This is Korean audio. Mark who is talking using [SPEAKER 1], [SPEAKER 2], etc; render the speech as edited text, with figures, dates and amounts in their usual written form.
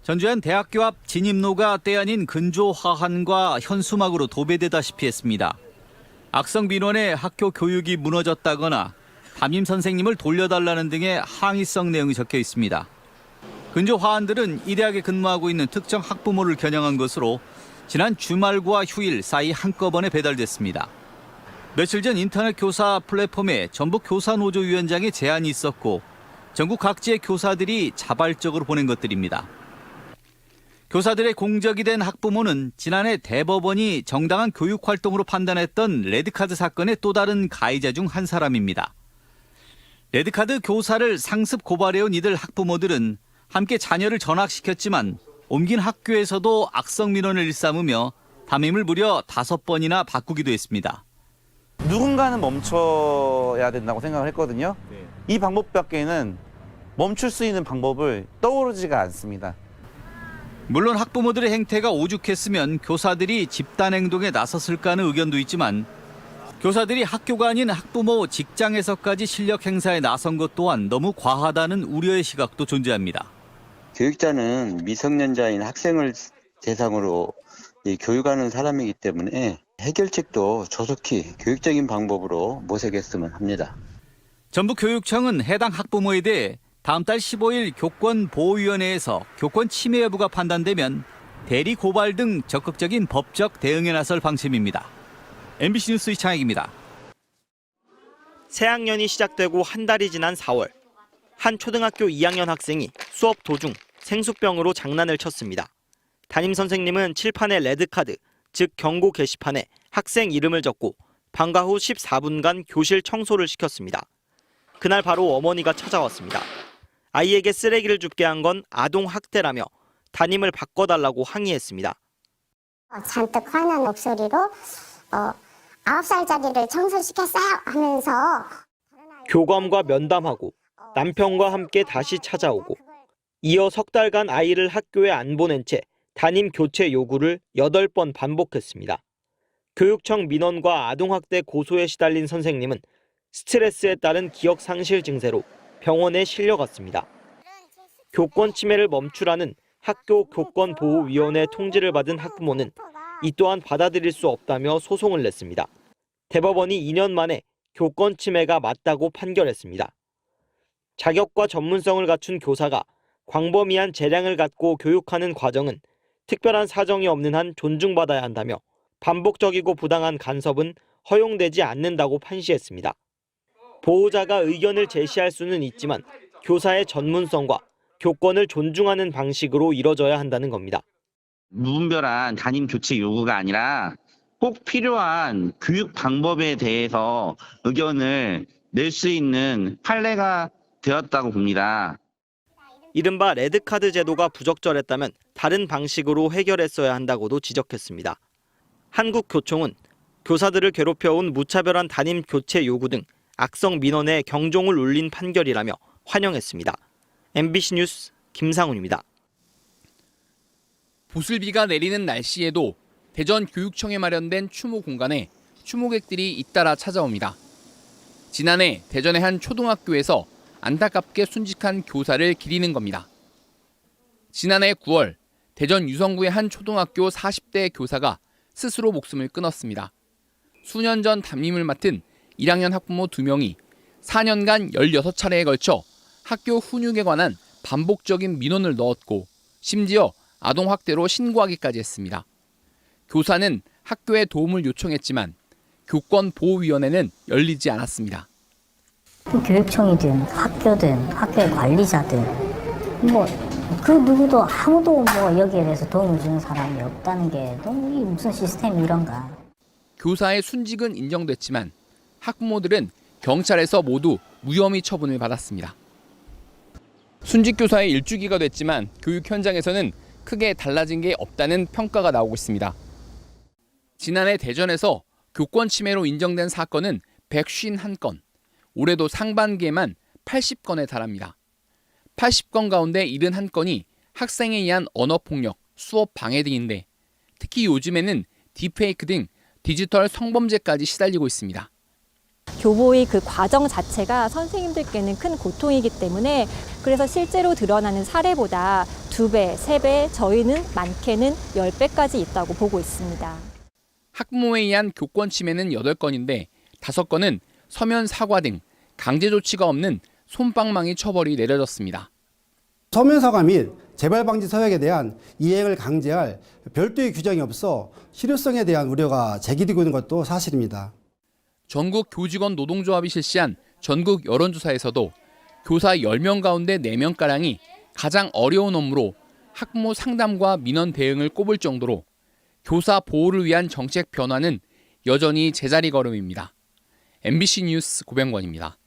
[SPEAKER 1] 전주현 대학교 앞 진입로가 때 아닌 근조화환과 현수막으로 도배되다시피 했습니다. 악성 민원에 학교 교육이 무너졌다거나 담임 선생님을 돌려달라는 등의 항의성 내용이 적혀 있습니다. 근조화환들은 이 대학에 근무하고 있는 특정 학부모를 겨냥한 것으로 지난 주말과 휴일 사이 한꺼번에 배달됐습니다. 며칠 전 인터넷 교사 플랫폼에 전북 교사노조위원장의 제안이 있었고 전국 각지의 교사들이 자발적으로 보낸 것들입니다. 교사들의 공적이 된 학부모는 지난해 대법원이 정당한 교육활동으로 판단했던 레드카드 사건의 또 다른 가해자 중 한 사람입니다. 레드카드 교사를 상습 고발해온 이들 학부모들은 함께 자녀를 전학시켰지만 옮긴 학교에서도 악성 민원을 일삼으며 담임을 무려 5번이나 바꾸기도 했습니다.
[SPEAKER 2] 누군가는 멈춰야 된다고 생각을 했거든요. 이 방법밖에는 멈출 수 있는 방법을 떠오르지가 않습니다.
[SPEAKER 1] 물론 학부모들의 행태가 오죽했으면 교사들이 집단 행동에 나섰을까 하는 의견도 있지만 교사들이 학교가 아닌 학부모 직장에서까지 실력 행사에 나선 것 또한 너무 과하다는 우려의 시각도 존재합니다.
[SPEAKER 3] 교육자는 미성년자인 학생을 대상으로 교육하는 사람이기 때문에 해결책도 조속히 교육적인 방법으로 모색했으면 합니다.
[SPEAKER 1] 전북교육청은 해당 학부모에 대해 다음 달 15일 교권보호위원회에서 교권 침해 여부가 판단되면 대리 고발 등 적극적인 법적 대응에 나설 방침입니다. MBC 뉴스 이창익입니다.
[SPEAKER 4] 새학년이 시작되고 한 달이 지난 4월, 한 초등학교 2학년 학생이 수업 도중 생수병으로 장난을 쳤습니다. 담임 선생님은 칠판에 레드카드, 즉 경고 게시판에 학생 이름을 적고 방과 후 14분간 교실 청소를 시켰습니다. 그날 바로 어머니가 찾아왔습니다. 아이에게 쓰레기를 줍게 한 건 아동학대라며 담임을 바꿔달라고 항의했습니다.
[SPEAKER 5] 잔뜩 화난 목소리로 9살짜리를 청소시켰어요 하면서
[SPEAKER 4] 교감과 면담하고 남편과 함께 다시 찾아오고 이어 석 달간 아이를 학교에 안 보낸 채 담임 교체 요구를 8번 반복했습니다. 교육청 민원과 아동학대 고소에 시달린 선생님은 스트레스에 따른 기억 상실 증세로 병원에 실려갔습니다. 교권 침해를 멈추라는 학교 교권보호위원회 통지를 받은 학부모는 이 또한 받아들일 수 없다며 소송을 냈습니다. 대법원이 2년 만에 교권 침해가 맞다고 판결했습니다. 자격과 전문성을 갖춘 교사가 광범위한 재량을 갖고 교육하는 과정은 특별한 사정이 없는 한 존중받아야 한다며 반복적이고 부당한 간섭은 허용되지 않는다고 판시했습니다. 보호자가 의견을 제시할 수는 있지만 교사의 전문성과 교권을 존중하는 방식으로 이뤄져야 한다는 겁니다.
[SPEAKER 6] 무분별한 담임 교체 요구가 아니라 꼭 필요한 교육 방법에 대해서 의견을 낼 수 있는 판례가 되었다고 봅니다.
[SPEAKER 4] 이른바 레드카드 제도가 부적절했다면 다른 방식으로 해결했어야 한다고도 지적했습니다. 한국교총은 교사들을 괴롭혀온 무차별한 담임 교체 요구 등 악성 민원에 경종을 울린 판결이라며 환영했습니다. MBC 뉴스 김상훈입니다.
[SPEAKER 7] 보슬비가 내리는 날씨에도 대전 교육청에 마련된 추모 공간에 추모객들이 잇따라 찾아옵니다. 지난해 대전의 한 초등학교에서 안타깝게 순직한 교사를 기리는 겁니다. 지난해 9월 대전 유성구의 한 초등학교 40대 교사가 스스로 목숨을 끊었습니다. 수년 전 담임을 맡은 1학년 학부모 2명이 4년간 16차례에 걸쳐 학교 훈육에 관한 반복적인 민원을 넣었고 심지어 아동학대로 신고하기까지 했습니다. 교사는 학교에 도움을 요청했지만 교권보호위원회는 열리지 않았습니다.
[SPEAKER 8] 교육청이든 학교든 학교의 관리자든 그 누구도 아무도 여기에 대해서 도움을 주는 사람이 없다는 게 너무 이 무슨 시스템이 이런가.
[SPEAKER 7] 교사의 순직은 인정됐지만 학부모들은 경찰에서 모두 무혐의 처분을 받았습니다. 순직 교사의 일주기가 됐지만 교육 현장에서는 크게 달라진 게 없다는 평가가 나오고 있습니다. 지난해 대전에서 교권 침해로 인정된 사건은 151건, 올해도 상반기에만 80건에 달합니다. 80건 가운데 71건이 학생에 의한 언어폭력, 수업 방해 등인데 특히 요즘에는 딥페이크 등 디지털 성범죄까지 시달리고 있습니다.
[SPEAKER 9] 교보의 그 과정 자체가 선생님들께는 큰 고통이기 때문에 그래서 실제로 드러나는 사례보다 2배, 3배, 저희는 많게는 10배까지 있다고 보고 있습니다.
[SPEAKER 7] 학부모에 의한 교권 침해는 8건인데 5건은 서면 사과 등 강제 조치가 없는 솜방망이 처벌이 내려졌습니다.
[SPEAKER 10] 서면 사과 및 재발 방지 서약에 대한 이행을 강제할 별도의 규정이 없어 실효성에 대한 우려가 제기되고 있는 것도 사실입니다.
[SPEAKER 7] 전국 교직원 노동조합이 실시한 전국 여론조사에서도 교사 10명 가운데 4명가량이 가장 어려운 업무로 학부모 상담과 민원 대응을 꼽을 정도로 교사 보호를 위한 정책 변화는 여전히 제자리 걸음입니다. MBC 뉴스 고병권입니다.